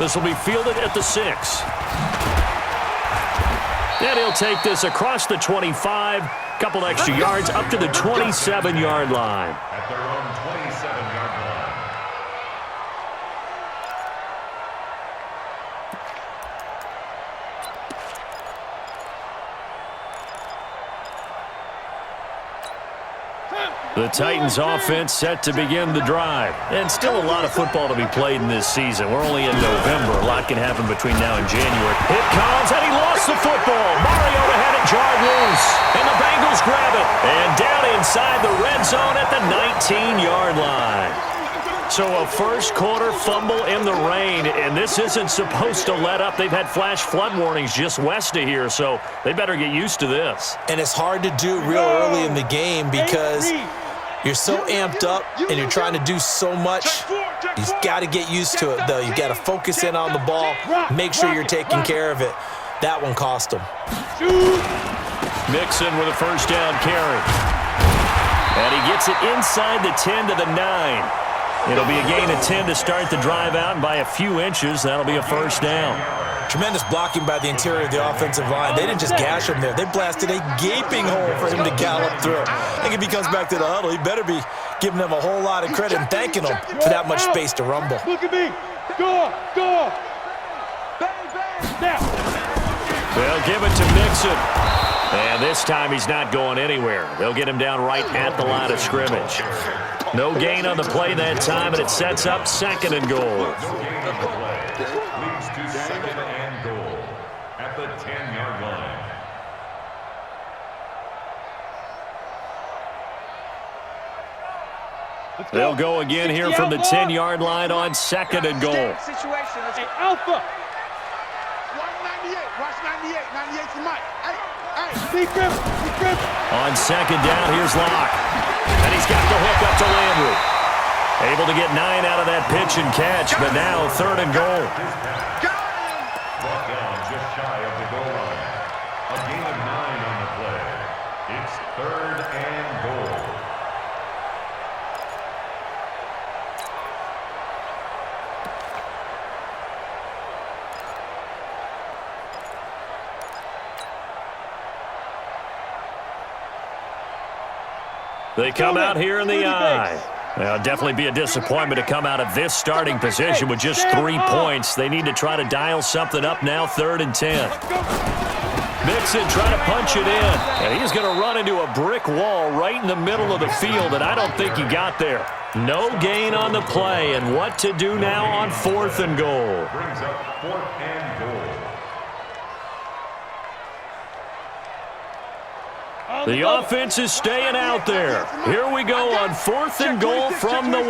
This will be fielded at the 6. And he'll take this across the 25, couple extra yards up to the 27-yard line. At their own 27-yard line. The Titans offense set to begin the drive. And still a lot of football to be played in this season. We're only in November. A lot can happen between now and January. It comes, and he lost the football. Mariota had it jarred loose. And the Bengals grab it. And down inside the red zone at the 19-yard line. So a first-quarter fumble in the rain, and this isn't supposed to let up. They've had flash flood warnings just west of here, so they better get used to this. And it's hard to do real early in the game because you're so amped up and you're trying to do so much. You've got to get used to it, though. You've got to focus in on the ball, make sure you're taking care of it. That one cost him. Mixon with a first down carry. And he gets it inside the 10 to the 9. It'll be a gain of 10 to start the drive out, and by a few inches, that'll be a first down. Tremendous blocking by the interior of the offensive line. They didn't just gash him there. They blasted a gaping hole for him to gallop through. I think if he comes back to the huddle, he better be giving them a whole lot of credit and thanking them for that much space to rumble. Look at me. Go. Bang, bang. Now. They'll give it to Mixon. And this time he's not going anywhere. They'll get him down right at the line of scrimmage. No gain on the play that time, and it sets up 2nd and goal. No gain on the play. Leads to 2nd and goal at the 10-yard line. They'll go again here from the 10-yard line on 2nd and goal. Hey, Alpha. Watch 98. Watch 98. 98 to Mike. Hey. Secret. On 2nd down, here's Locke. And he's got the hook up to Landry. Able to get 9 out of that pitch and catch, but now 3rd and goal. Brought down just shy of the goal line. A gain of 9 on the play. It's 3rd and goal. They come out here in the eye. Well, it'll definitely be a disappointment to come out of this starting position with just 3 points. They need to try to dial something up now, 3rd and 10. Mixon trying to punch it in, and he's going to run into a brick wall right in the middle of the field, and I don't think he got there. No gain on the play, and what to do now on 4th and goal. Brings up 4th and goal. The offense is staying out there. Here we go on 4th and goal from the 1.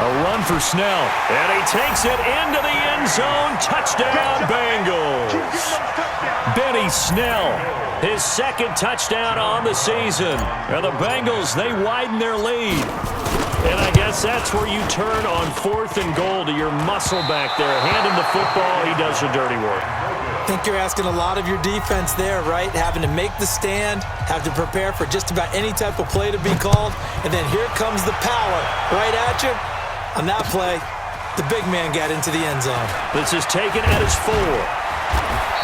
A run for Snell, and he takes it into the end zone. Touchdown, Bengals. Benny Snell, his 2nd touchdown on the season. And the Bengals, they widen their lead. And I guess that's where you turn on 4th and goal to your muscle back there. Hand him the football, he does the dirty work. I think you're asking a lot of your defense there, right? Having to make the stand, have to prepare for just about any type of play to be called, and then here comes the power right at you. On that play, the big man got into the end zone. This is taken at his 4.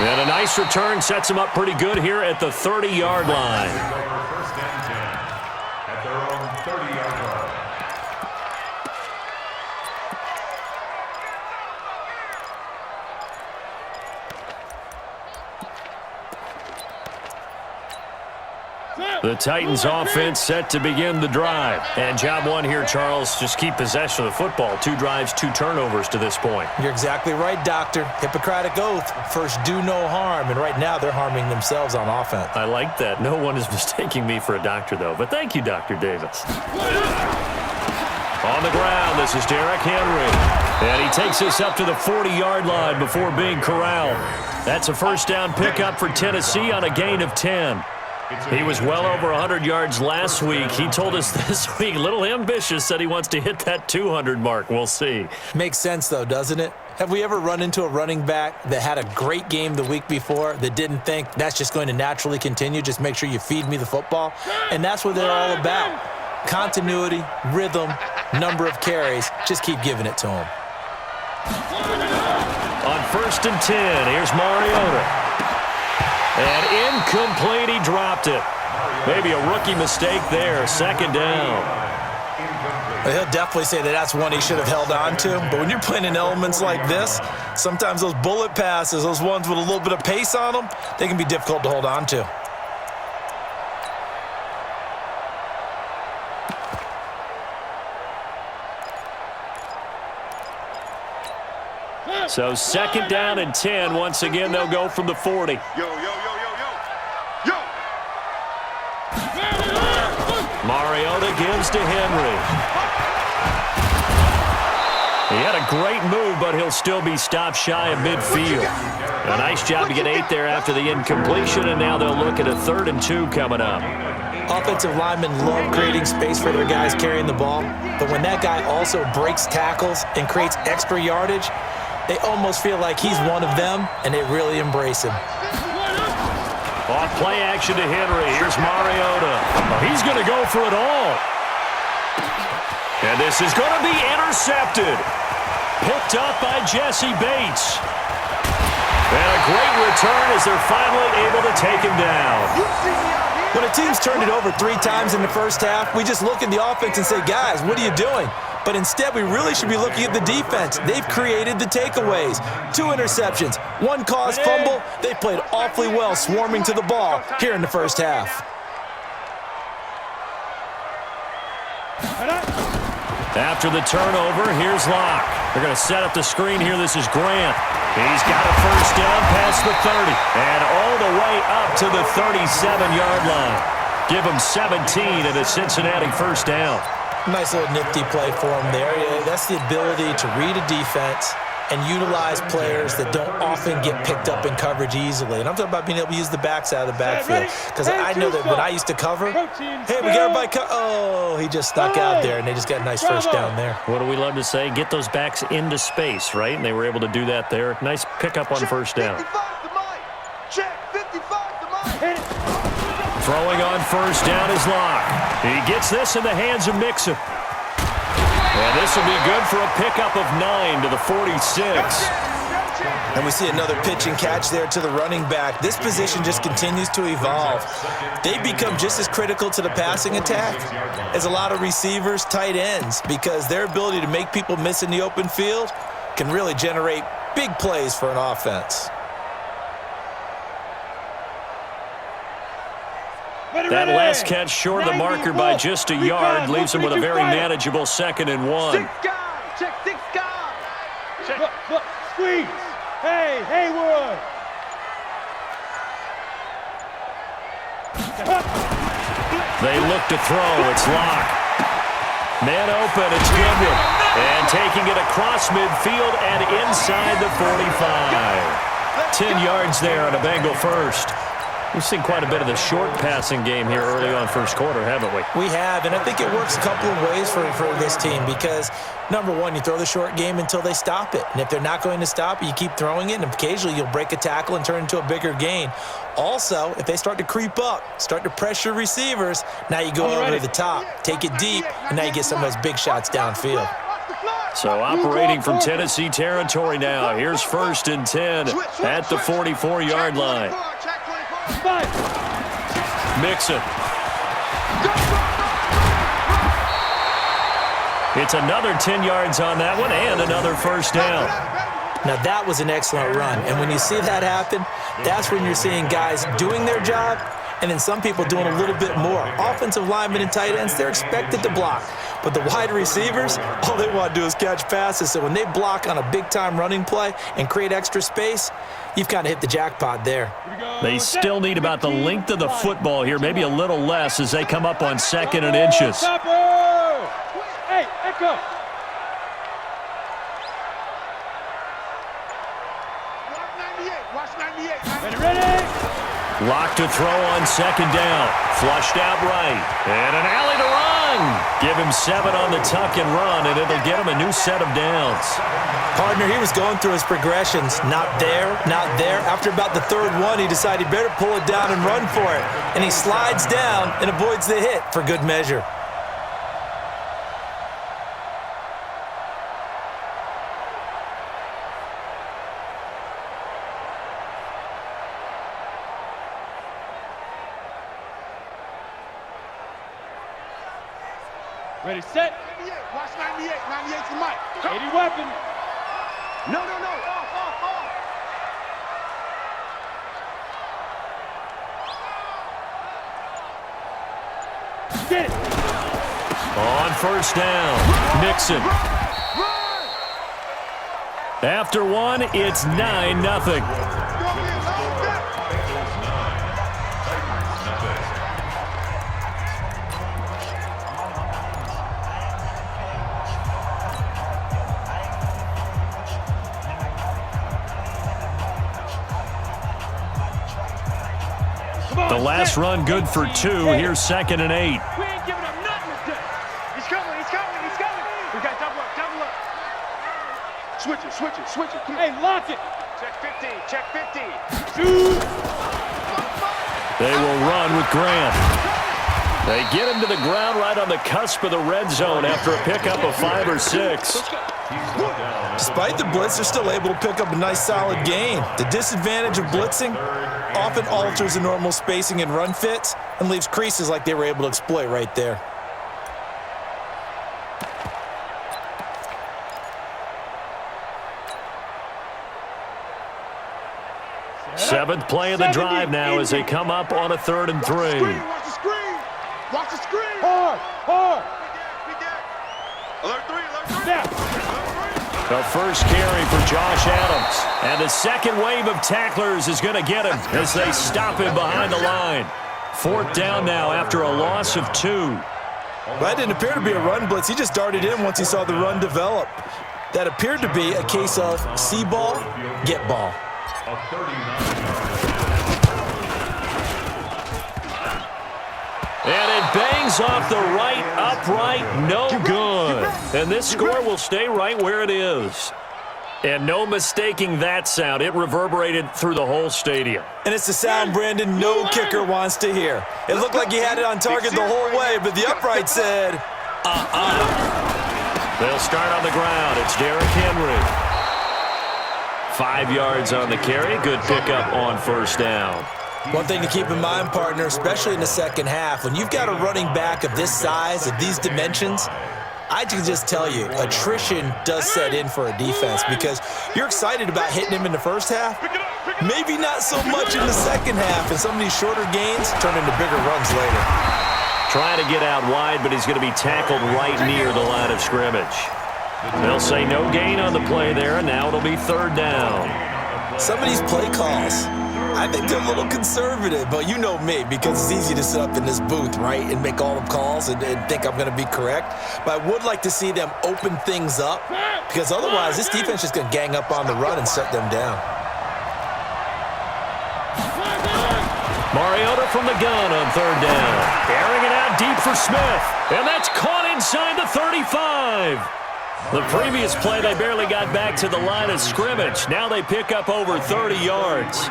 And a nice return sets him up pretty good here at the 30-yard line. First and 10 at their own 30-yard line. The Titans offense set to begin the drive. And job 1 here, Charles, just keep possession of the football. 2 drives, 2 turnovers to this point. You're exactly right, Doctor. Hippocratic oath. First, do no harm. And right now, they're harming themselves on offense. I like that. No one is mistaking me for a doctor, though. But thank you, Dr. Davis. On the ground, this is Derrick Henry. And he takes this up to the 40-yard line before being corralled. That's a first down pickup for Tennessee on a gain of 10. He was well over 100 yards last week. He told us this week, a little ambitious, said he wants to hit that 200 mark. We'll see. Makes sense, though, doesn't it? Have we ever run into a running back that had a great game the week before that didn't think that's just going to naturally continue? Just make sure you feed me the football. And that's what they're all about. continuity, rhythm, number of carries. Just keep giving it to him. On 1st and 10, here's Mariota. And incomplete, he dropped it. Maybe a rookie mistake there, 2nd down. He'll definitely say that that's one he should have held on to. But when you're playing in elements like this, sometimes those bullet passes, those ones with a little bit of pace on them, they can be difficult to hold on to. So 2nd down and 10. Once again, they'll go from the 40. Yo, yo, yo, yo, yo. Yo. Mariota gives to Henry. He had a great move, but he'll still be stopped shy of midfield. A nice job to get 8 there after the incompletion, and now they'll look at a 3rd and 2 coming up. Offensive linemen love creating space for their guys carrying the ball, but when that guy also breaks tackles and creates extra yardage, they almost feel like he's one of them, and they really embrace him. Off play action to Henry. Here's Mariota. Oh, he's going to go for it all. And this is going to be intercepted. Picked up by Jesse Bates. And a great return as they're finally able to take him down. When a team's turned it over 3 times in the first half, we just look at the offense and say, guys, what are you doing? But instead, we really should be looking at the defense. They've created the takeaways. 2 interceptions, 1 caused fumble. They played awfully well swarming to the ball here in the first half. After the turnover, here's Locke. They're going to set up the screen here. This is Grant. He's got a 1st down past the 30 and all the way up to the 37-yard line. Give him 17 and a Cincinnati 1st down. Nice little nifty play for him there. Yeah, that's the ability to read a defense and utilize players that don't often get picked up in coverage easily. And I'm talking about being able to use the backs out of the backfield. Because I know that when I used to cover, hey, we got everybody oh, he just snuck out there, and they just got a nice 1st down there. What do we love to say? Get those backs into space, right? And they were able to do that there. Nice pickup on 1st down. Throwing on 1st down is Locke. He gets this in the hands of Mixon. And this will be good for a pickup of 9 to the 46. And we see another pitch and catch there to the running back. This position just continues to evolve. They become just as critical to the passing attack as a lot of receivers, tight ends, because their ability to make people miss in the open field can really generate big plays for an offense. That last catch short of the marker by just a yard leaves him with a very manageable 2nd and 1. 6 guys. Check 6 guys. Look, squeeze. Hey, Haywood. They look to throw. It's Locke. Man open. It's Goodwin. And taking it across midfield and inside the 45. 10 yards there on a Bengal 1st. We've seen quite a bit of the short passing game here early on 1st quarter, haven't we? We have, and I think it works a couple of ways for this team because, number one, you throw the short game until they stop it. And if they're not going to stop it, you keep throwing it, and occasionally you'll break a tackle and turn it into a bigger gain. Also, if they start to creep up, start to pressure receivers, now you go over to the top, take it deep, and now you get some of those big shots downfield. So operating from Tennessee territory now. Here's 1st and 10 at the 44-yard line. Mixon. It's another 10 yards on that one and another 1st down. Now that was an excellent run, and when you see that happen, that's when you're seeing guys doing their job and then some people doing a little bit more. Offensive linemen and tight ends, they're expected to block. But the wide receivers, all they want to do is catch passes. So when they block on a big-time running play and create extra space, you've kind of hit the jackpot there. They still need about the length of the football here, maybe a little less as they come up on 2nd and inches. Hey, Echo. Watch 98. Ready? Locked to throw on 2nd down. Flushed out right. And an alley to run. Give him 7 on the tuck and run, and it'll get him a new set of downs. Partner, he was going through his progressions. Not there, not there. After about the 3rd one, he decided he better pull it down and run for it. And he slides down and avoids the hit for good measure. Ready, set. 98. Watch 98. 98 to Mike. 80 weapon. No. Off. Get it. On first down, Nixon. After one, it's 9-0. The last run good for 2. Here's 2nd and 8. We ain't giving up nothing today. He's coming. We got double up. Switch it. Come on. Hey, lock it. Check 50. Shoot. They will run with Grant. They get him to the ground right on the cusp of the red zone after a pickup of 5 or 6. Despite the blitz, they're still able to pick up a nice, solid gain. The disadvantage of blitzing often alters the normal spacing and run fits and leaves creases like they were able to exploit right there. Seventh play of the drive now as they come up on a 3rd and 3. Watch the screen. Hard. Alert 3. Snap. The first carry for Josh Adams. And the second wave of tacklers is going to get him as they stop him behind the line. 4th down now after a loss of 2. Well, that didn't appear to be a run blitz. He just darted in once he saw the run develop. That appeared to be a case of see ball, get ball. A 39-yard. And it bangs off the right upright, no good. And this score will stay right where it is. And no mistaking that sound. It reverberated through the whole stadium. And it's the sound Brandon no kicker wants to hear. It looked like he had it on target the whole way, but the upright said, They'll start on the ground. It's Derrick Henry. 5 yards on the carry. Good pickup on first down. One thing to keep in mind, partner, especially in the second half, when you've got a running back of this size, of these dimensions, I can just tell you, attrition does set in for a defense because you're excited about hitting him in the first half, maybe not so much in the second half, and some of these shorter gains turn into bigger runs later. Trying to get out wide, but he's going to be tackled right near the line of scrimmage. They'll say no gain on the play there, and now it'll be 3rd down. Some of these play calls, I think they're a little conservative, but you know me, because it's easy to sit up in this booth, right, and make all the calls and think I'm going to be correct. But I would like to see them open things up, because otherwise this defense is going to gang up on the run and shut them down. Mariota from the gun on 3rd down. Airing it out deep for Smith, and that's caught inside the 35. The previous play, they barely got back to the line of scrimmage. Now they pick up over 30 yards.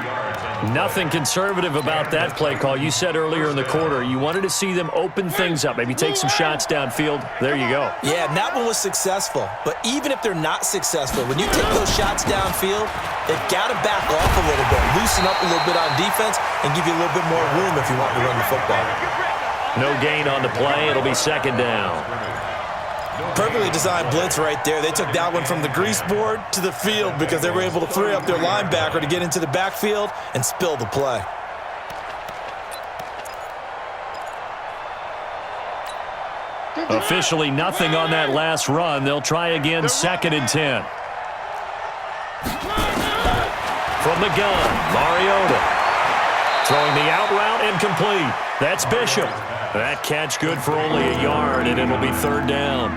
Nothing conservative about that play call. You said earlier in the quarter you wanted to see them open things up, maybe take some shots downfield. There you go. Yeah, and that one was successful. But even if they're not successful, when you take those shots downfield, they've got to back off a little bit, loosen up a little bit on defense, and give you a little bit more room if you want to run the football. No gain on the play. It'll be 2nd down. Perfectly designed blitz right there. They took that one from the grease board to the field because they were able to free up their linebacker to get into the backfield and spill the play. Officially nothing on that last run. They'll try again 2nd and 10. From the gun, Mariota. Throwing the out route incomplete. That's Bishop. That catch good for only a yard, and it'll be 3rd down.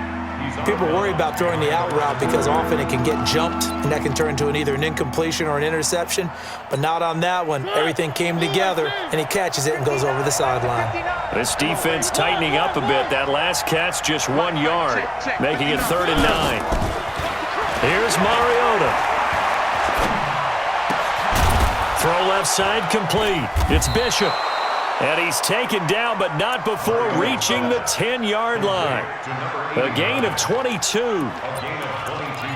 People worry about throwing the out route because often it can get jumped, and that can turn into either an incompletion or an interception. But not on that one. Everything came together, and he catches it and goes over the sideline. This defense tightening up a bit. That last catch just 1 yard, making it 3rd and 9. Here's Mariota. Throw left side complete. It's Bishop. And he's taken down, but not before reaching the 10-yard line. A gain of 22.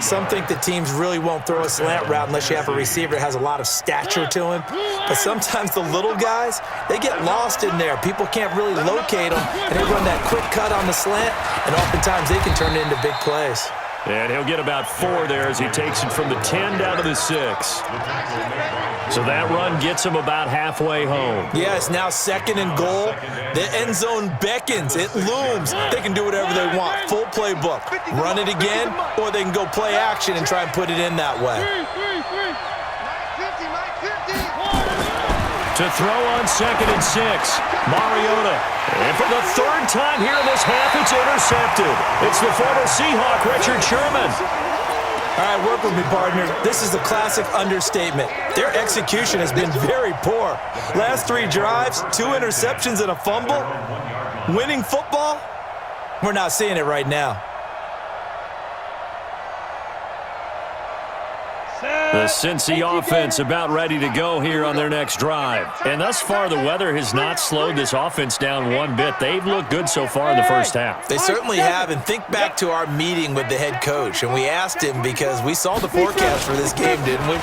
Some think the teams really won't throw a slant route unless you have a receiver that has a lot of stature to him. But sometimes the little guys, they get lost in there. People can't really locate them, and they run that quick cut on the slant, and oftentimes they can turn it into big plays. And he'll get about 4 there as he takes it from the 10 down to the 6. So that run gets him about halfway home. Yeah, it's now 2nd and goal. The end zone beckons. It looms. They can do whatever they want. Full playbook. Run it again, or they can go play action and try and put it in that way. To throw on 2nd and 6, Mariota. And for the 3rd time here in this half, it's intercepted. It's the former Seahawk, Richard Sherman. All right, work with me, partner. This is a classic understatement. Their execution has been very poor. Last 3 drives, 2 interceptions and a fumble. Winning football? We're not seeing it right now. The Cincy offense about ready to go here on their next drive. And thus far, the weather has not slowed this offense down one bit. They've looked good so far in the first half. They certainly have, and think back to our meeting with the head coach, and we asked him because we saw the forecast for this game, didn't we?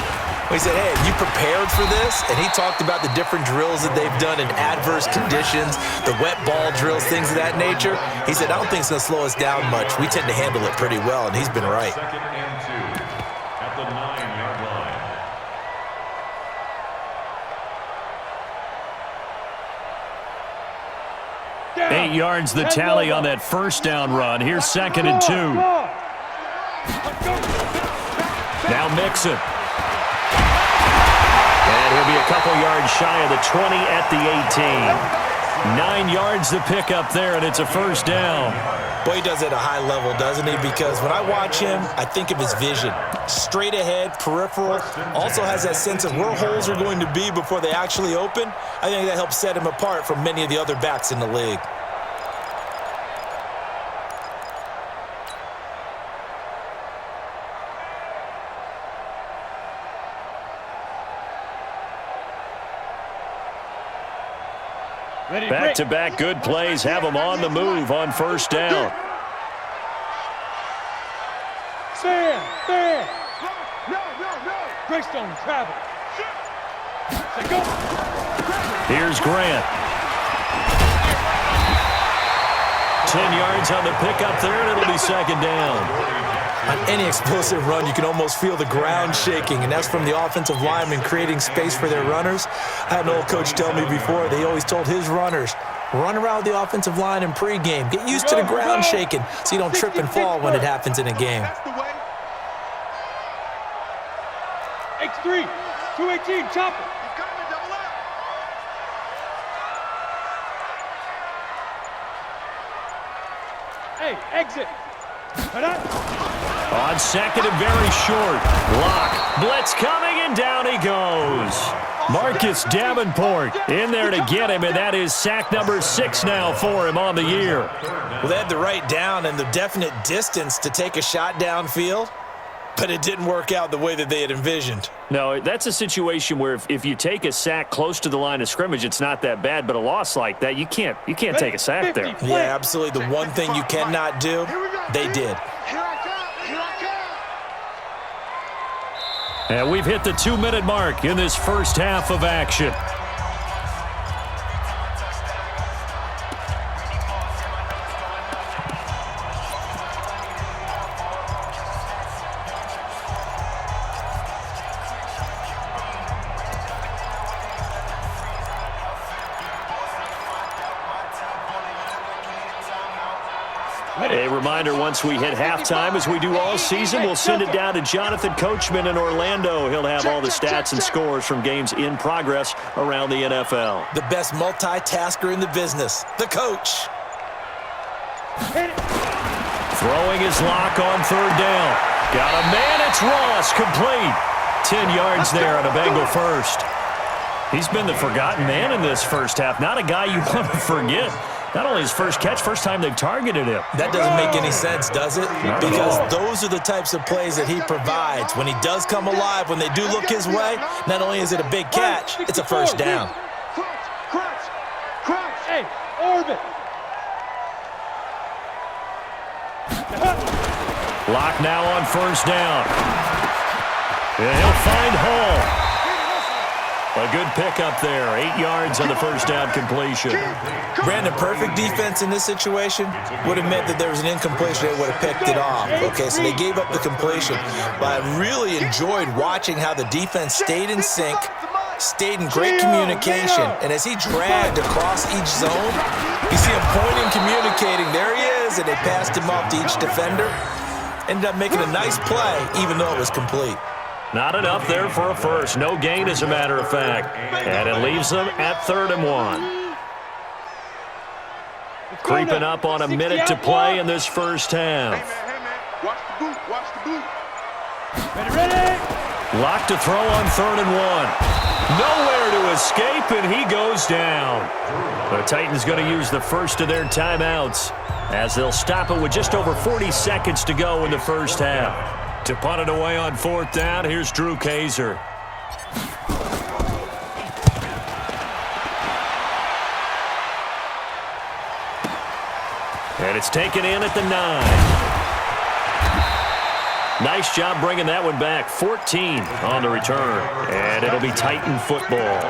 We said, hey, have you prepared for this? And he talked about the different drills that they've done in adverse conditions, the wet ball drills, things of that nature. He said, I don't think it's going to slow us down much. We tend to handle it pretty well, and he's been right. 2nd and 2 at the 9-yard line. 8 yards the tally on that first down run. Here's 2nd and 2. Now Mixon. And he'll be a couple yards shy of the 20 at the 18. 9 yards to pick up there, and it's a first down. Boy, he does it at a high level, doesn't he? Because when I watch him, I think of his vision. Straight ahead, peripheral, also has that sense of where holes are going to be before they actually open. I think that helps set him apart from many of the other backs in the league. Back-to-back good plays have them on the move on first down. Sam. Greystone travel. Go. Here's Grant. 10 yards on the pickup there, and it'll be 2nd down. On any explosive run, you can almost feel the ground shaking, and that's from the offensive linemen creating space for their runners. I had an old coach tell me before, they always told his runners, run around the offensive line in pregame. Get used to the ground shaking so you don't trip and fall when it happens in a game. X3, 218, chopper. Hey, exit. On 2nd and very short. Lock. Blitz coming, and down he goes. Marcus Davenport in there to get him, and that is sack number 6 now for him on the year. Well, they had the right down and the definite distance to take a shot downfield, but it didn't work out the way that they had envisioned. No, that's a situation where if you take a sack close to the line of scrimmage, it's not that bad, but a loss like that, you can't take a sack there. Yeah, absolutely. The one thing you cannot do, they did. And we've hit the 2-minute mark in this first half of action. A reminder, once we hit halftime, as we do all season, we'll send it down to Jonathan Coachman in Orlando. He'll have all the stats and scores from games in progress around the NFL. The best multitasker in the business, the coach. Throwing his lock on 3rd down. Got a man, it's Ross, complete. 10 yards there on a Bengal first. He's been the forgotten man in this first half. Not a guy you want to forget. Not only his first catch, first time they've targeted him. That doesn't make any sense, does it? Because those are the types of plays that he provides. When he does come alive, when they do look his way, not only is it a big catch, it's a first down. Lock now on first down. And he'll find Hall. A good pickup there. 8 yards on the first down completion. Brandon, perfect defense in this situation would have meant that there was an incompletion. They would have picked it off. Okay, so they gave up the completion. But I really enjoyed watching how the defense stayed in sync, stayed in great communication. And as he dragged across each zone, you see him pointing, communicating. There he is, and they passed him off to each defender. Ended up making a nice play, even though it was complete. Not enough there for a first. No gain, as a matter of fact. And it leaves them at 3rd and 1. Creeping up on a minute to play in this first half. Hey, man. Watch the boot. Watch the boot. Ready. Lock to throw on 3rd and 1. Nowhere to escape, and he goes down. The Titans going to use the first of their timeouts as they'll stop it with just over 40 seconds to go in the first half. To punt it away on 4th down, here's Drew Kaiser. And it's taken in at the 9. Nice job bringing that one back. 14 on the return. And it'll be Titan football.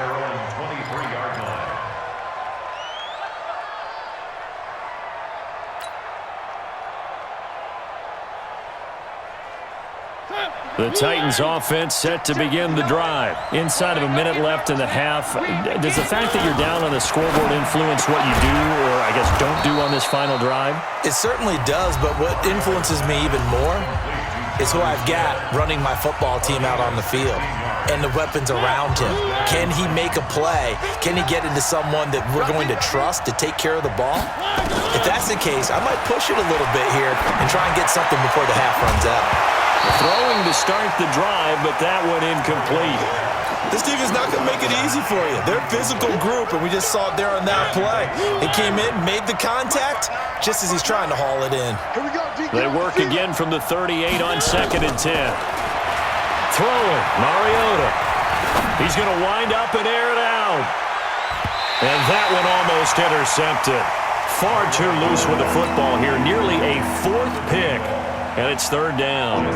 The Titans offense set to begin the drive. Inside of a minute left in the half. Does the fact that you're down on the scoreboard influence what you do, or I guess don't do on this final drive? It certainly does, but what influences me even more is who I've got running my football team out on the field and the weapons around him. Can he make a play? Can he get into someone that we're going to trust to take care of the ball? If that's the case, I might push it a little bit here and try and get something before the half runs out. Throwing to start the drive, but that one incomplete. This defense not going to make it easy for you. They're a physical group, and we just saw it there on that play. They came in, made the contact, just as he's trying to haul it in. Here we go, D. They work again from the 38 on 2nd and 10. Throwing, Mariota. He's going to wind up and air it out. And that one almost intercepted. Far too loose with the football here. Nearly a 4th pick. And it's 3rd down.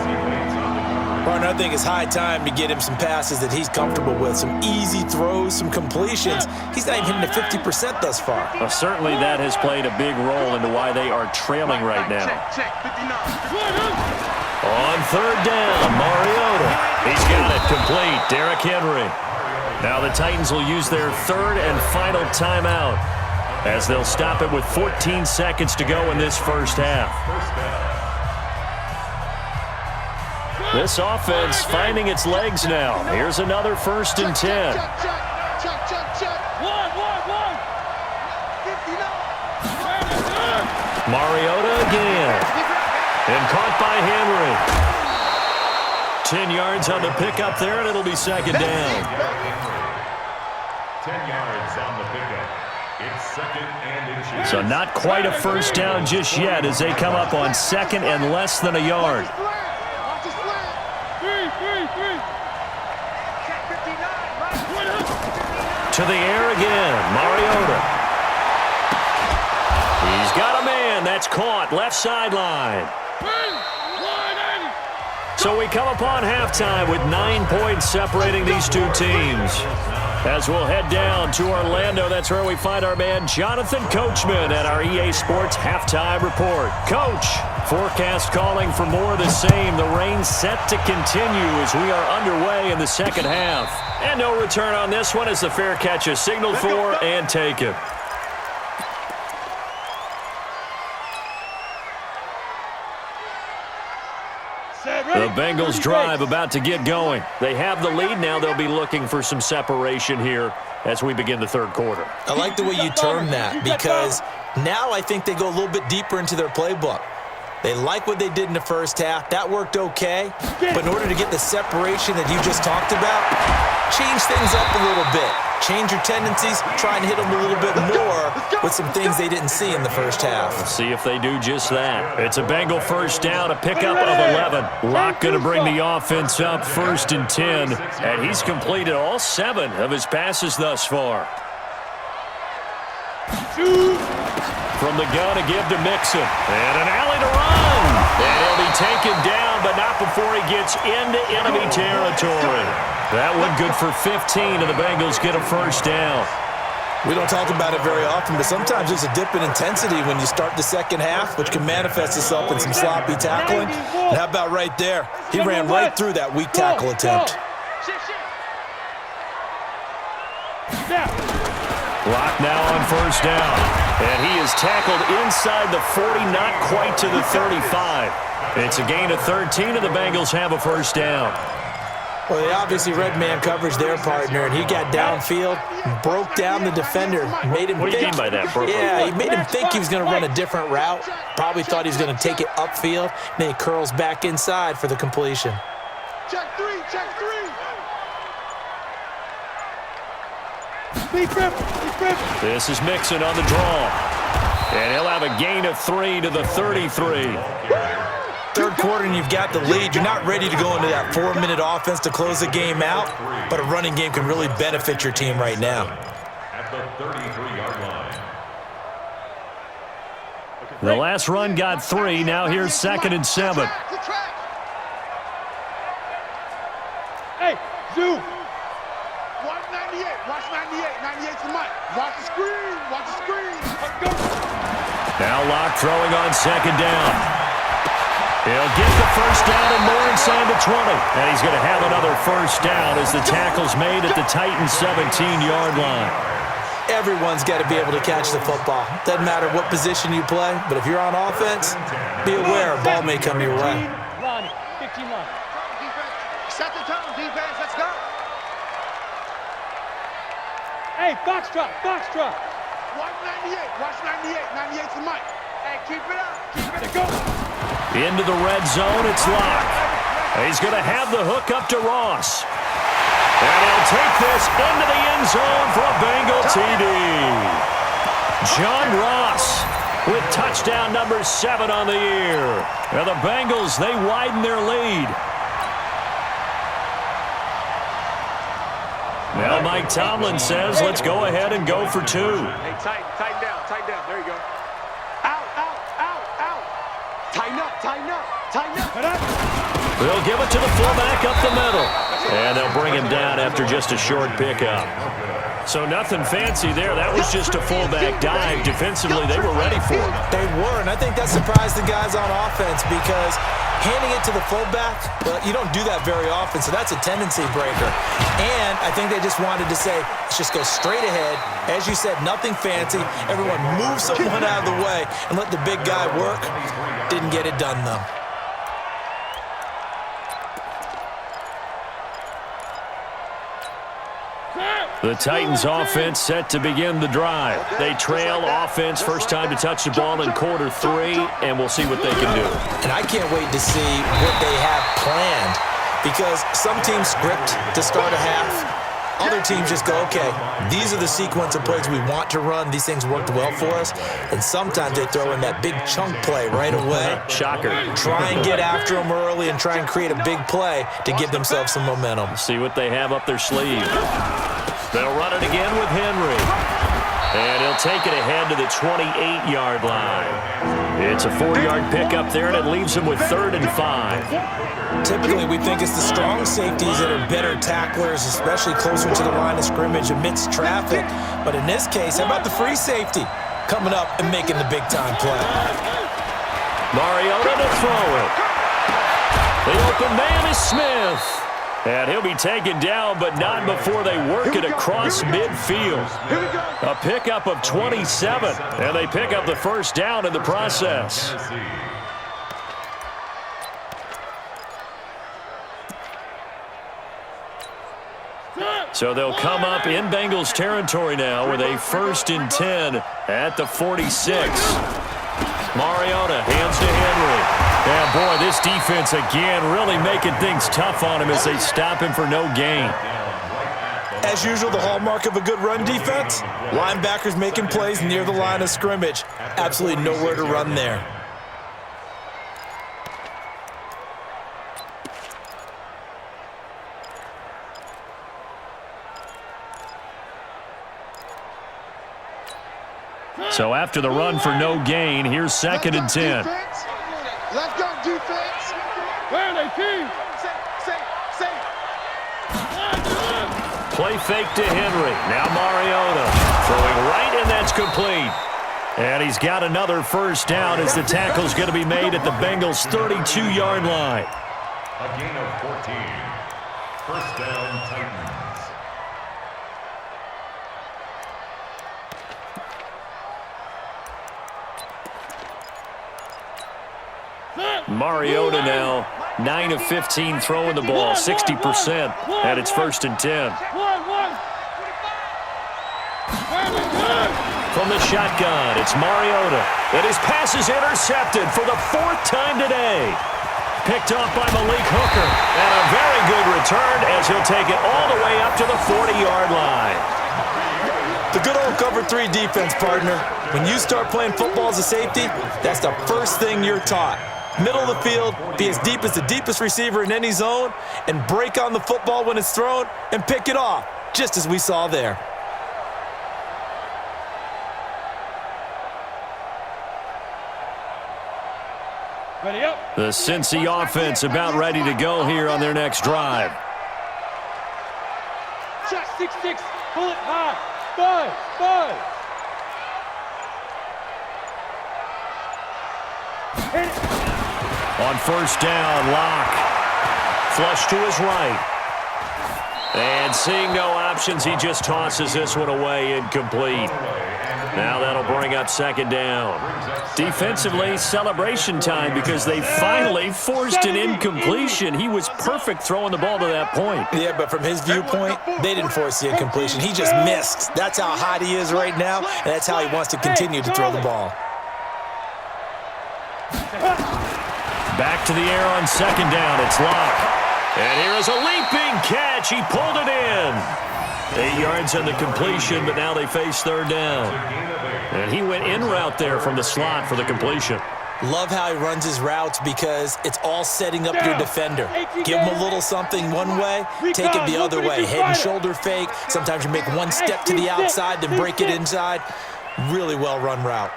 Partner, I think it's high time to get him some passes that he's comfortable with. Some easy throws, some completions. He's not even hitting to 50% thus far. Well, certainly that has played a big role into why they are trailing right now. Check, 59. On 3rd down, Mariota. He's got it complete. Derrick Henry. Now the Titans will use their 3rd and final timeout as they'll stop it with 14 seconds to go in this first half. This offense finding its legs now. Here's another 1st and 10. Check. One. 59. Mariota again. And caught by Henry. 10 yards on the pickup there, and it'll be 2nd down. 10 yards on the pickup. It's 2nd and inches. So not quite a first down just yet as they come up on 2nd and less than a yard. Watch his flag. Check 59. To the air again, Mariota. He's got a man. That's caught. Left sideline. So we come upon halftime with 9 points separating these two teams. As we'll head down to Orlando, that's where we find our man Jonathan Coachman at our EA Sports Halftime Report. Coach, forecast calling for more of the same. The rain set to continue as we are underway in the second half. And no return on this one as the fair catch is signaled for and taken. The Bengals drive about to get going. They have the lead now. They'll be looking for some separation here as we begin the third quarter. I like the way you term that because now I think they go a little bit deeper into their playbook. They like what they did in the first half. That worked okay. But in order to get the separation that you just talked about, change things up a little bit. Change your tendencies. Try and hit them a little bit more with some things they didn't see in the first half. Let's see if they do just that. It's a Bengal first down, a pickup of 11. Locke going to bring the offense up 1st and 10. And he's completed all 7 of his passes thus far. From the gun to give to Mixon. And an alley to run. And he'll be taken down, but not before he gets into enemy territory. That one good for 15, and the Bengals get a first down. We don't talk about it very often, but sometimes there's a dip in intensity when you start the second half, which can manifest itself in some sloppy tackling. And how about right there? He ran right through that weak tackle attempt. Clock now on first down. And he is tackled inside the 40, not quite to the 35. It's a gain of 13, and the Bengals have a first down. Well, they obviously read man coverage their partner, and he got downfield, broke down the defender, made him What do you mean by that, bro? Yeah, he made him think he was going to run a different route. Probably thought he was going to take it upfield. Then he curls back inside for the completion. Check three, check three. This is Mixon on the draw. And he'll have a gain of 3 to the 33. Third quarter and you've got the lead. You're not ready to go into that 4-minute offense to close the game out, but a running game can really benefit your team right now. At the 33-yard line. The last run got 3. Now here's 2nd and 7. Hey, Zoo. Watch 98, watch 98, 98's the mic. Watch the screen, watch the screen. Let's go. Now Locke throwing on 2nd down. He'll get the first down and more inside the 20. And he's going to have another first down as the tackle's made at the Titans' 17-yard line. Everyone's got to be able to catch the football. Doesn't matter what position you play, but if you're on offense, be aware a ball may come your way. 15 line. Set the tone, defense, let's go. Hey, Foxtrot, Foxtrot. Watch 98, watch 98, 98's the mic. Hey, keep it up, keep it Go. Into the red zone, it's Locke. He's going to have the hook up to Ross. And he'll take this into the end zone for a Bengal TD. John Ross with touchdown number 7 on the year. And the Bengals, they widen their lead. Now Mike Tomlin says, let's go ahead and go for 2. Hey, tighten down. There you go. Out. Tighten up. They'll give it to the fullback up the middle. And they'll bring him down after just a short pickup. So nothing fancy there. That was just a fullback dive. Defensively, they were ready for it. They were, and I think that surprised the guys on offense because handing it to the fullback, well, you don't do that very often, so that's a tendency breaker. And I think they just wanted to say, let's just go straight ahead. As you said, nothing fancy. Everyone move someone out of the way and let the big guy work. Didn't get it done, though. The Titans offense set to begin the drive. They trail offense, first time to touch the ball in quarter 3, and we'll see what they can do. And I can't wait to see what they have planned because some teams script to start a half. Other teams just go, okay, these are the sequence of plays we want to run. These things worked well for us. And sometimes they throw in that big chunk play right away. Shocker. Try and get after them early and try and create a big play to give themselves some momentum. See what they have up their sleeve. They'll run it again with Henry. And he'll take it ahead to the 28-yard line. It's a 4-yard pickup there, and it leaves him with 3rd and 5. Typically, we think it's the strong safeties that are better tacklers, especially closer to the line of scrimmage amidst traffic. But in this case, how about the free safety coming up and making the big-time play? Mariota to throw it. The open man is Smith. And he'll be taken down, but not before they work it across midfield. A pickup of 27, and they pick up the first down in the process. So they'll come up in Bengals territory now with a 1st and 10 at the 46. Mariota hands to Henry. And, boy, this defense again really making things tough on him as they stop him for no gain. As usual, the hallmark of a good run defense, linebackers making plays near the line of scrimmage. Absolutely nowhere to run there. So after the run for no gain, here's 2nd and 10. Let's go, defense. Play fake to Henry. Now Mariota throwing right, and that's complete. And he's got another first down as the tackle's going to be made at the Bengals' 32-yard line. A gain of 14. First down, Titans. Mariota now, 9 of 15 throwing the ball, 60%, and it's 1st and 10. From the shotgun, it's Mariota, and his pass is intercepted for the 4th time today. Picked off by Malik Hooker, and a very good return as he'll take it all the way up to the 40-yard line. The good old cover 3 defense, partner. When you start playing football as a safety, that's the first thing you're taught. Middle of the field, be as deep as the deepest receiver in any zone, and break on the football when it's thrown and pick it off, just as we saw there. Ready up. The Cincy offense about ready to go here on their next drive. Shot 6-6. Pull it high. 5. Hit it. On first down, Locke. Flush to his right. And seeing no options, he just tosses this one away, incomplete. Now that'll bring up 2nd down. Defensively, celebration time because they finally forced an incompletion. He was perfect throwing the ball to that point. Yeah, but from his viewpoint, they didn't force the incompletion. He just missed. That's how hot he is right now, and that's how he wants to continue to throw the ball. Back to the air on 2nd down. It's Locke. And here is a leaping catch. He pulled it in. 8 yards on the completion, but now they face 3rd down. And he went in route there from the slot for the completion. Love how he runs his routes because it's all setting up your defender. Give him a little something one way, take it the other way. Head and shoulder fake. Sometimes you make one step to the outside, then break it inside. Really well-run route.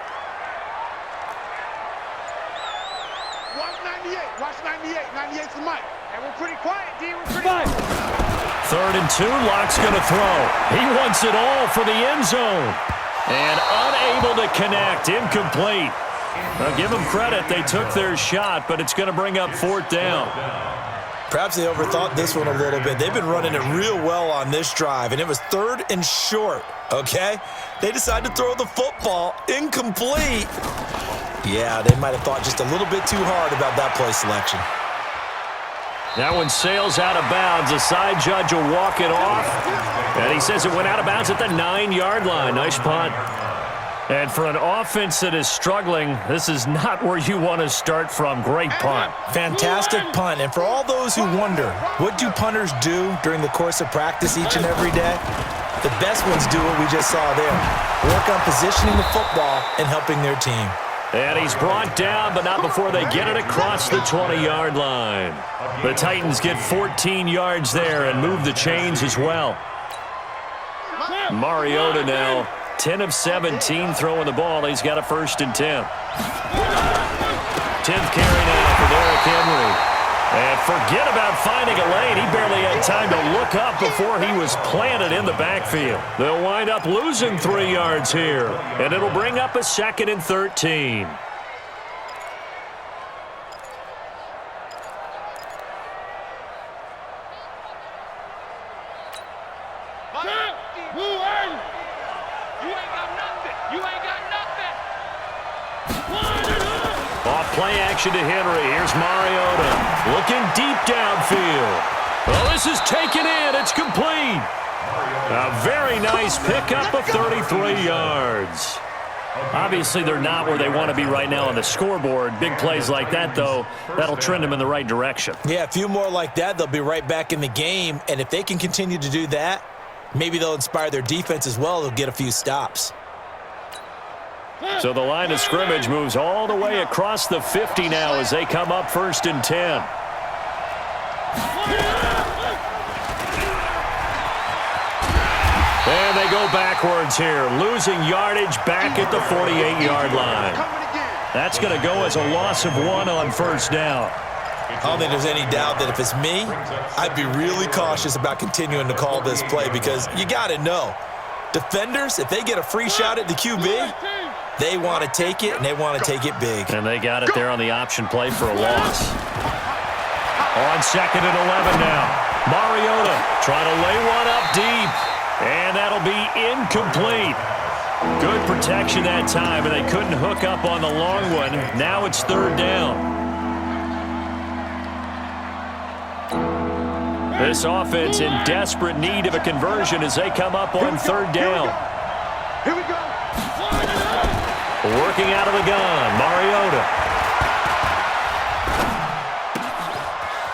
Watch 98. 98's the mic. And we're pretty quiet, D. We're pretty quiet. 3rd and 2, Locke's going to throw. He wants it all for the end zone. And unable to connect, incomplete. Now give them credit, they took their shot, but it's going to bring up 4th down. Perhaps they overthought this one a little bit. They've been running it real well on this drive, and it was 3rd and short, okay? They decided to throw the football, incomplete. Yeah, they might have thought just a little bit too hard about that play selection. That one sails out of bounds. The side judge will walk it off. And he says it went out of bounds at the 9-yard line. Nice punt. And for an offense that is struggling, this is not where you want to start from. Great punt. Fantastic punt. And for all those who wonder, what do punters do during the course of practice each and every day? The best ones do what we just saw there. Work on positioning the football and helping their team. And he's brought down, but not before they get it across the 20-yard line. The Titans get 14 yards there and move the chains as well. Mariota now, 10 of 17 throwing the ball. He's got a 1st and 10. 10th carry now for Derrick Henry. And forget about finding a lane. He barely had time to look up before he was planted in the backfield. They'll wind up losing 3 yards here, and it'll bring up a 2nd and 13. Off play action to Henry. Here's Mariota looking deep downfield. Well, this is taken in. It's complete. A very nice pickup of 33 yards. Obviously, they're not where they want to be right now on the scoreboard. Big plays like that, though, that'll trend them in the right direction. Yeah, a few more like that, they'll be right back in the game. And if they can continue to do that, maybe they'll inspire their defense as well. They'll get a few stops. So the line of scrimmage moves all the way across the 50 now as they come up 1st and 10. And they go backwards here, losing yardage back at the 48-yard line. That's going to go as a loss of 1 on 1st down. I don't think there's any doubt that if it's me, I'd be really cautious about continuing to call this play because you got to know, defenders, if they get a free shot at the QB, they want to take it, and they want to take it big. And they got it there on the option play for a loss. On 2nd and 11 now. Mariota trying to lay one up deep, and that'll be incomplete. Good protection that time, and they couldn't hook up on the long one. Now it's 3rd down. This offense in desperate need of a conversion as they come up on 3rd down. Here we go. Working out of the gun, Mariota.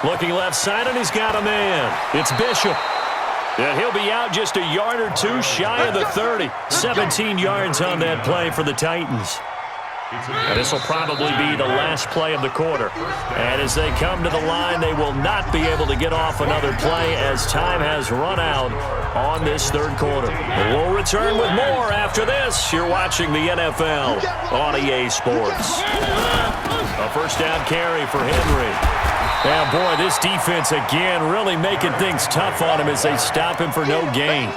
Looking left side, and he's got a man. It's Bishop. And he'll be out just a yard or two shy of the 30. 17 yards on that play for the Titans. And this will probably be the last play of the quarter. And as they come to the line, they will not be able to get off another play as time has run out on this 3rd quarter. We'll return with more after this. You're watching the NFL on EA Sports. A 1st down carry for Henry. Yeah, boy, this defense again really making things tough on him as they stop him for no gain.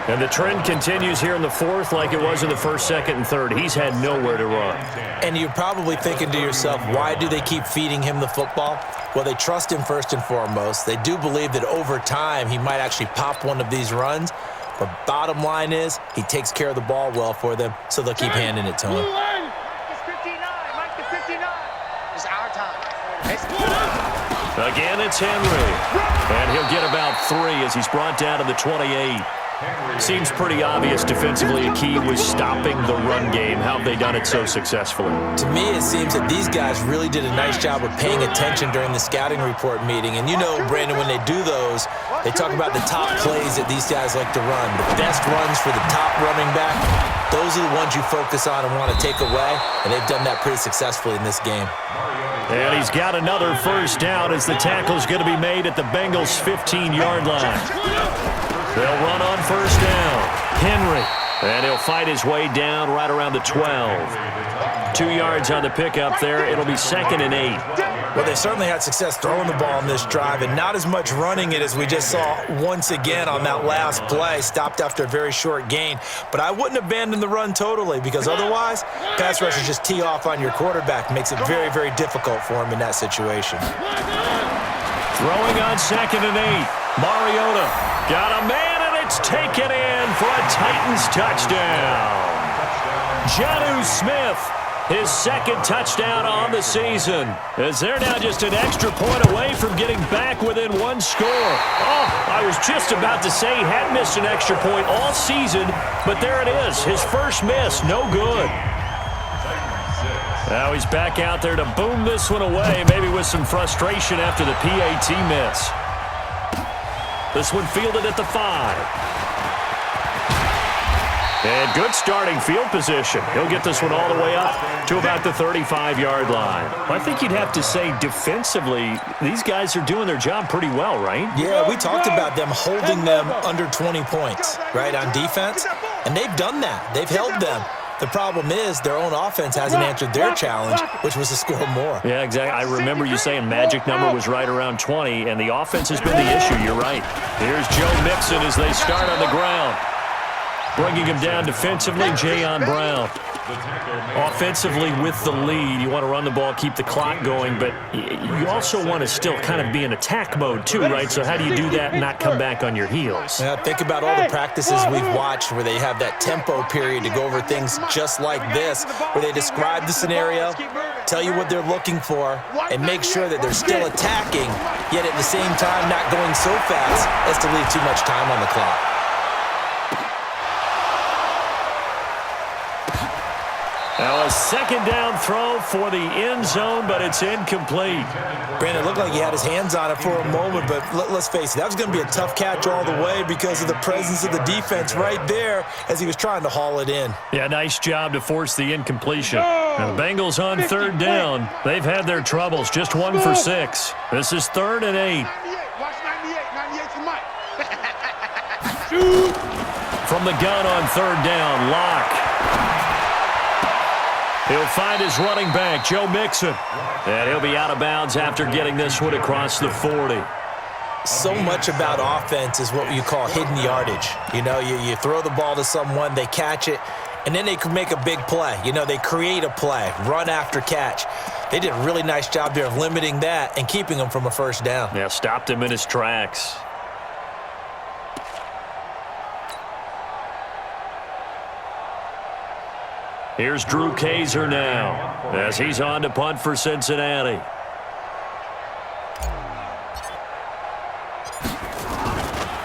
And the trend continues here in the 4th like it was in the 1st, 2nd, and 3rd. He's had nowhere to run. And you're probably thinking to yourself, why do they keep feeding him the football? Well, they trust him first and foremost. They do believe that over time he might actually pop one of these runs. But bottom line is he takes care of the ball well for them, so they'll keep handing it to him. It's 59. Mike the 59. It's our time. Again, it's Henry. And he'll get about 3 as he's brought down to the 28. Seems pretty obvious defensively a key was stopping the run game. How have they done it so successfully? To me, it seems that these guys really did a nice job of paying attention during the scouting report meeting. And you know, Brandon, when they do those, they talk about the top plays that these guys like to run. The best runs for the top running back, those are the ones you focus on and want to take away. And they've done that pretty successfully in this game. And he's got another 1st down as the tackle's going to be made at the Bengals' 15-yard line. They'll run on 1st down. Henry. And he'll fight his way down right around the 12. 2 yards on the pickup there. It'll be 2nd and 8. Well, they certainly had success throwing the ball in this drive and not as much running it as we just saw once again on that last play. Stopped after a very short gain. But I wouldn't abandon the run totally because otherwise, pass rushers just tee off on your quarterback. Makes it very, very difficult for him in that situation. Throwing on 2nd and 8. Mariota got a man, and it's taken in for a Titans touchdown. Jonnu Smith, his 2nd touchdown on the season, as they're now just an extra point away from getting back within 1 score. Oh, I was just about to say he hadn't missed an extra point all season, but there it is, his first miss, no good. Now he's back out there to boom this one away, maybe with some frustration after the PAT miss. This one fielded at the 5. And good starting field position. He'll get this one all the way up to about the 35-yard line. I think you'd have to say defensively, these guys are doing their job pretty well, right? Yeah, we talked about them holding them under 20 points, right, on defense. And they've done that. They've held them. The problem is their own offense hasn't answered their challenge, which was to score more. Yeah, exactly. I remember you saying magic number was right around 20, and the offense has been the issue. You're right. Here's Joe Mixon as they start on the ground. Bringing him down defensively, Jayon Brown. Offensively with the lead, you want to run the ball, keep the clock going, but you also want to still kind of be in attack mode too, right? So how do you do that and not come back on your heels? Yeah, think about all the practices we've watched where they have that tempo period to go over things just like this, where they describe the scenario, tell you what they're looking for, and make sure that they're still attacking, yet at the same time not going so fast as to leave too much time on the clock. Now a 2nd down throw for the end zone, but it's incomplete. Brandon, it looked like he had his hands on it for a moment, but let's face it, that was going to be a tough catch all the way because of the presence of the defense right there as he was trying to haul it in. Yeah, nice job to force the incompletion. Now the Bengals on 3rd down. They've had their troubles, just 1 for 6. This is 3rd and 8. Watch 98. 98 for Mike. From the gun on 3rd down, Locke. He'll find his running back, Joe Mixon. And he'll be out of bounds after getting this one across the 40. So much about offense is what you call hidden yardage. You know, you throw the ball to someone, they catch it, and then they can make a big play. You know, they create a play, run after catch. They did a really nice job there of limiting that and keeping him from a first down. Yeah, stopped him in his tracks. Here's Drew Kaiser now as he's on to punt for Cincinnati.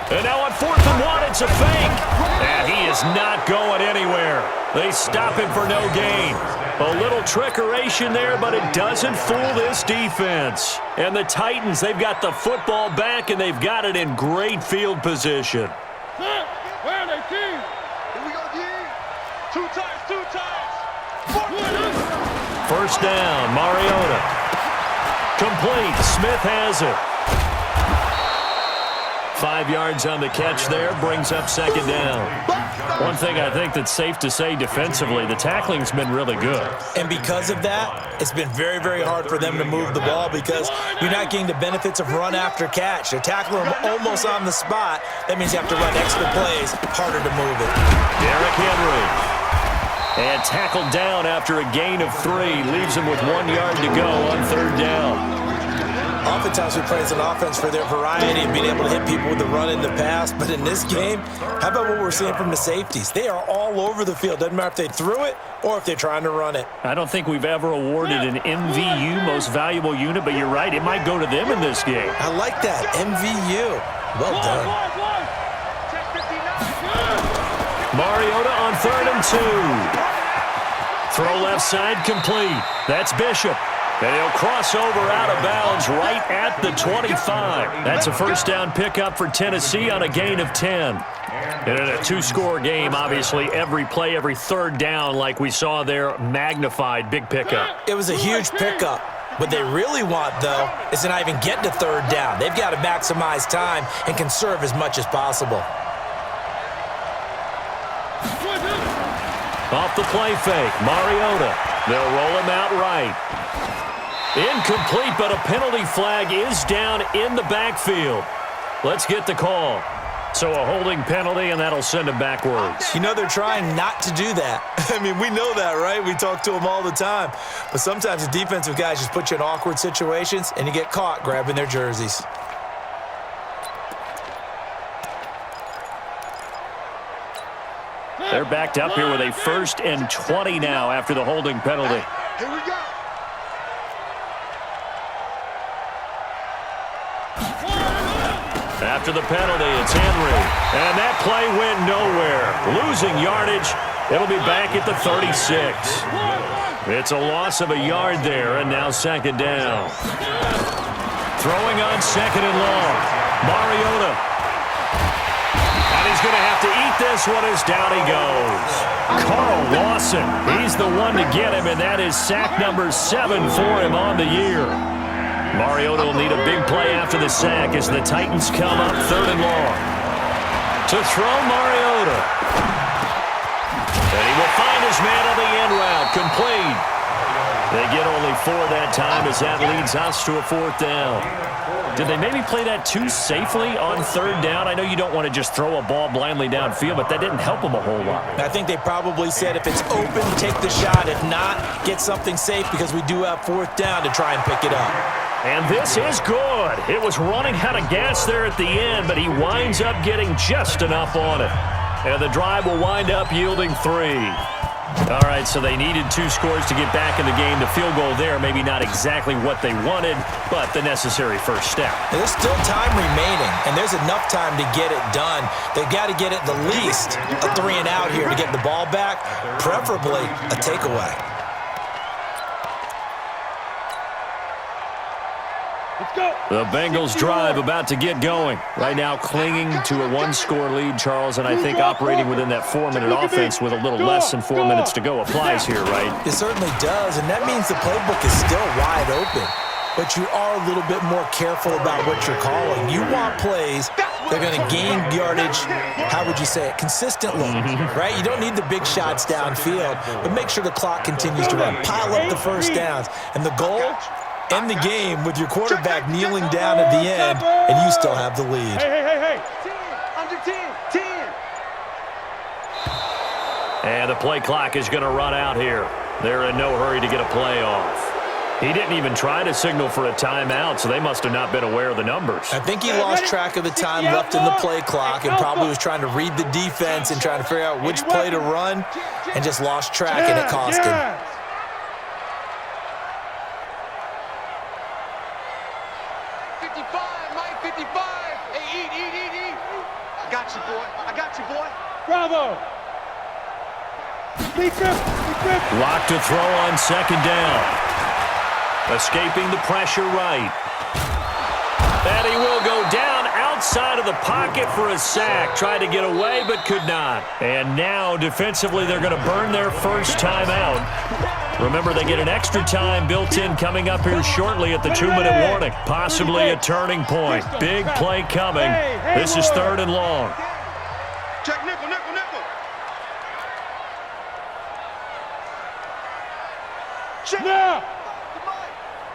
And now on 4th and 1, it's a fake. And he is not going anywhere. They stop him for no gain. A little trickeration there, but it doesn't fool this defense. And the Titans, they've got the football back, and they've got it in great field position. Where are they, team? Here we go, team. Two times. First down, Mariota. Complete. Smith has it. 5 yards on the catch there, brings up second down. One thing I think that's safe to say defensively, the tackling's been really good. And because of that, it's been very, very hard for them to move the ball because you're not getting the benefits of run after catch. They're tackling them almost on the spot. That means you have to run extra plays, harder to move it. Derrick Henry. And tackled down after a gain of 3. Leaves him with 1 yard to go on third down. Oftentimes we praise an offense for their variety and being able to hit people with the run in the pass. But in this game, how about what we're seeing from the safeties? They are all over the field. Doesn't matter if they threw it or if they're trying to run it. I don't think we've ever awarded an MVU, most valuable unit, but you're right. It might go to them in this game. I like that. MVU. Well done. Mariota on 3rd and 2. Throw left side complete. That's Bishop. And he'll cross over out of bounds right at the 25. That's a first down pickup for Tennessee on a gain of 10. And in a two-score game, obviously, every play, every third down, like we saw there, magnified, big pickup. It was a huge pickup. What they really want, though, is to not even get to third down. They've got to maximize time and conserve as much as possible. Off the play fake, Mariota. They'll roll him out right. Incomplete, but a penalty flag is down in the backfield. Let's get the call. So a holding penalty, and that'll send him backwards. You know, they're trying not to do that. I mean, we know that, right? We talk to them all the time. But sometimes the defensive guys just put you in awkward situations, and you get caught grabbing their jerseys. They're backed up here with a 1st and 20 now after the holding penalty. Here we go. After the penalty, it's Henry. And that play went nowhere. Losing yardage. It'll be back at the 36. It's a loss of a yard there, and now second down. Throwing on 2nd and long. Mariota. And he's going to have to eat this one as down he goes. Carl Lawson, he's the one to get him, and that is sack number 7 for him on the year. Mariota will need a big play after the sack as the Titans come up 3rd and long. To throw Mariota. And he will find his man on the end route, complete. They get only 4 that time as that leads us to a 4th down. Did they maybe play that too safely on 3rd down? I know you don't want to just throw a ball blindly downfield, but that didn't help them a whole lot. I think they probably said if it's open, take the shot. If not, get something safe because we do have 4th down to try and pick it up. And this is good. It was running out of gas there at the end, but he winds up getting just enough on it. And the drive will wind up yielding 3. All right, so they needed 2 scores to get back in the game. The field goal there, maybe not exactly what they wanted, but the necessary first step. There's still time remaining, and there's enough time to get it done. They've got to get it the least a 3 and out here to get the ball back, preferably a takeaway. The Bengals drive about to get going. Right now clinging to a 1-score lead, Charles, and I think operating within that 4-minute offense with a little less than 4 minutes to go applies here, right? It certainly does, and that means the playbook is still wide open. but you are a little bit more careful about what you're calling. You want plays that are going to gain yardage, how would you say it, consistently, right? You don't need the big shots downfield, but make sure the clock continues to run. Pile up the first downs. And the goal, end the game with your quarterback kneeling down at the end, and you still have the lead. Hey. 10, under 10, 10. And the play clock is going to run out here. They're in no hurry to get a play off. He didn't even try to signal for a timeout, so they must have not been aware of the numbers. I think he lost track of the time left in the play clock and probably was trying to read the defense and trying to figure out which play to run and just lost track, and it cost him. 55, Mike, 55. Hey, eat. I got you, boy. Bravo. Locked to throw on second down. Escaping the pressure right. And he will go down outside of the pocket for a sack. Tried to get away but could not. And now defensively they're going to burn their first timeout. Remember, they get an extra time built in coming up here shortly at the 2-minute warning. Possibly a turning point. Big play coming. This is 3rd and long. Check nickel. Check. Now.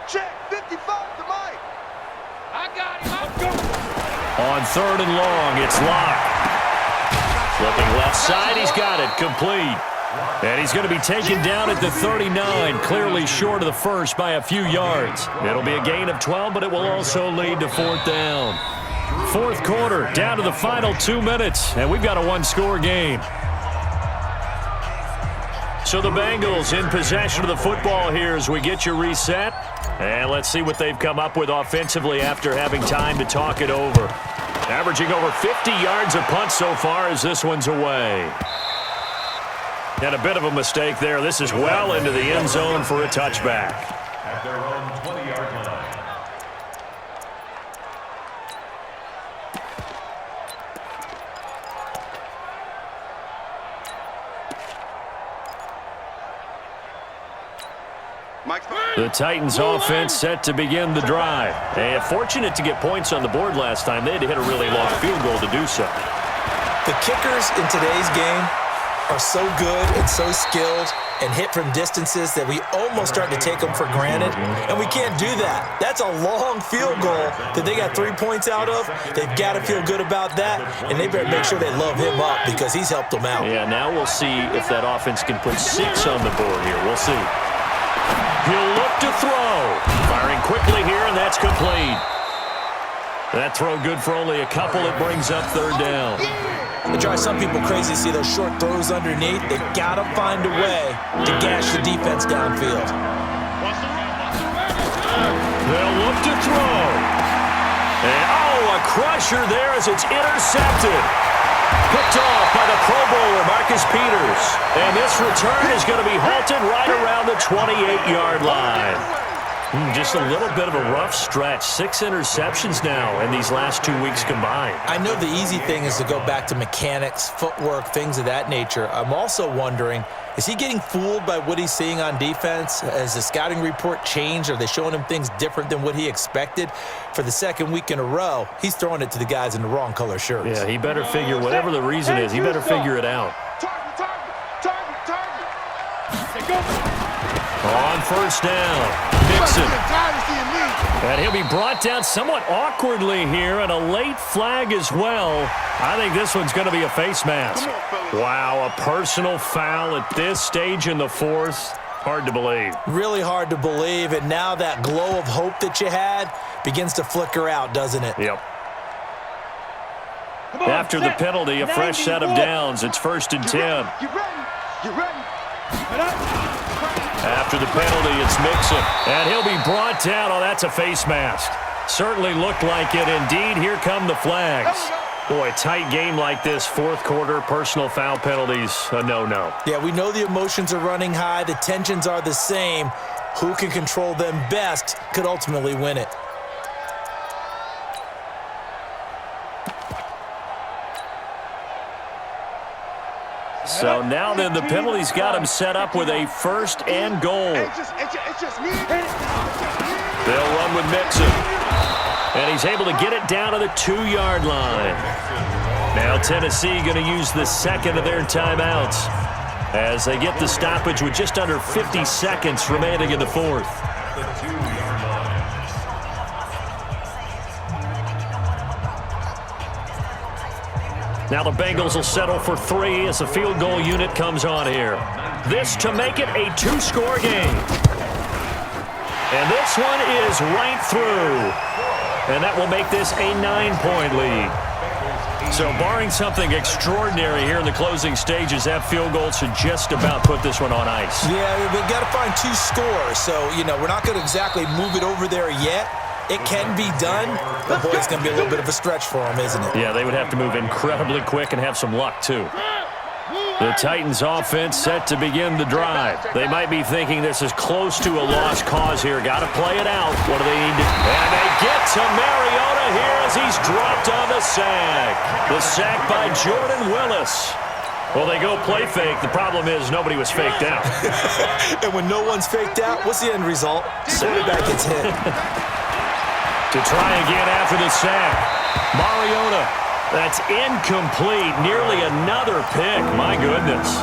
Check. 55 to Mike. I got him. On 3rd and long, it's locked. Flipping left side, he's got it. Complete. And he's going to be taken down at the 39, clearly short of the first by a few yards. It'll be a gain of 12, but it will also lead to 4th down. 4th quarter, down to the final 2 minutes, and we've got a one-score game. So the Bengals in possession of the football here as we get you reset. And let's see what they've come up with offensively after having time to talk it over. Averaging over 50 yards a punt so far as this one's away. And a bit of a mistake there. This is well into the end zone for a touchback. At their own 20-yard line. The Titans offense set to begin the drive. And fortunate to get points on the board last time. They had to hit a really long field goal to do so. The kickers in today's game are so good and so skilled and hit from distances that we almost start to take them for granted, and we can't do that. That's a long field goal that they got 3 points out of. They've got to feel good about that, and they better make sure they love him up because he's helped them out. Yeah, now we'll see if that offense can put 6 on the board here. We'll see. He'll look to throw. Firing quickly here, and that's complete. That throw good for only a couple. It brings up 3rd down. It drives some people crazy to see those short throws underneath. They've got to find a way to gash the defense downfield. They'll look to throw. And, a crusher there as it's intercepted. Picked off by the Pro Bowler, Marcus Peters. And this return is going to be halted right around the 28-yard line. Just a little bit of a rough stretch. 6 interceptions now in these last 2 weeks combined. I know the easy thing is to go back to mechanics, footwork, things of that nature. I'm also wondering, is he getting fooled by what he's seeing on defense? Has the scouting report changed? Are they showing him things different than what he expected? For the 2nd week in a row, he's throwing it to the guys in the wrong color shirts. Yeah, he better figure, whatever the reason is, he better figure it out. On 1st down, Dixon. And he'll be brought down somewhat awkwardly here, and a late flag as well. I think this one's going to be a face mask. Wow, a personal foul at this stage in the 4th. Hard to believe. Really hard to believe, and now that glow of hope that you had begins to flicker out, doesn't it? Yep. After the penalty, a fresh set of downs. It's 1st and 10. You ready? After the penalty, it's Mixon. And he'll be brought down. Oh, that's a face mask. Certainly looked like it. Indeed, here come the flags. Boy, tight game like this, 4th quarter, personal foul penalties, a no-no. Yeah, we know the emotions are running high. The tensions are the same. Who can control them best could ultimately win it. So now then, the penalty's got him set up with a 1st and goal. It's just me. They'll run with Mixon. And he's able to get it down to the 2-yard line. Now Tennessee going to use the second of their timeouts as they get the stoppage with just under 50 seconds remaining in the fourth. The 2-yard line. Now the Bengals will settle for 3 as the field goal unit comes on here. This to make it a 2-score game. And this one is right through. And that will make this a 9-point lead. So barring something extraordinary here in the closing stages, that field goal should just about put this one on ice. Yeah, we've got to find 2 scores. So, we're not going to exactly move it over there yet. It can be done, but boy, it's going to be a little bit of a stretch for them, isn't it? Yeah, they would have to move incredibly quick and have some luck, too. The Titans offense set to begin the drive. They might be thinking this is close to a lost cause here. Got to play it out. What do they need to... And they get to Mariota here as he's dropped on the sack. The sack by Jordan Willis. Well, they go play fake. The problem is nobody was faked out. And when no one's faked out, what's the end result? Quarterback gets hit. To try again after the sack. Mariota. That's incomplete. Nearly another pick. My goodness.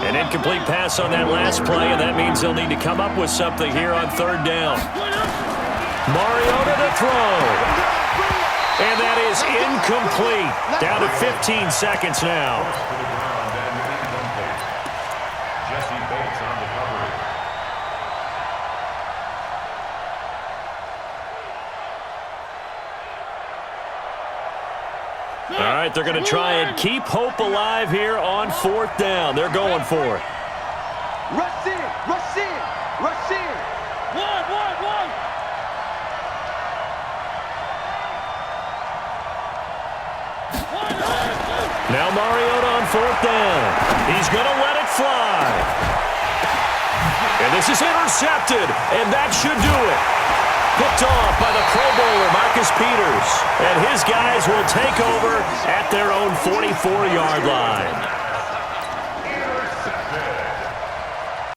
An incomplete pass on that last play, and that means they'll need to come up with something here on 3rd down. Mariota to throw. And that is incomplete. Down to 15 seconds now. Jesse Bates on the coverage. All right, they're going to try and keep hope alive here on 4th down. They're going for it. Rush in, rush in, rush in. One. Now Mariota on 4th down. He's going to let it fly. And this is intercepted, and that should do it. Picked off by the Pro Bowler, Marcus Peters. And his guys will take over at their own 44-yard line.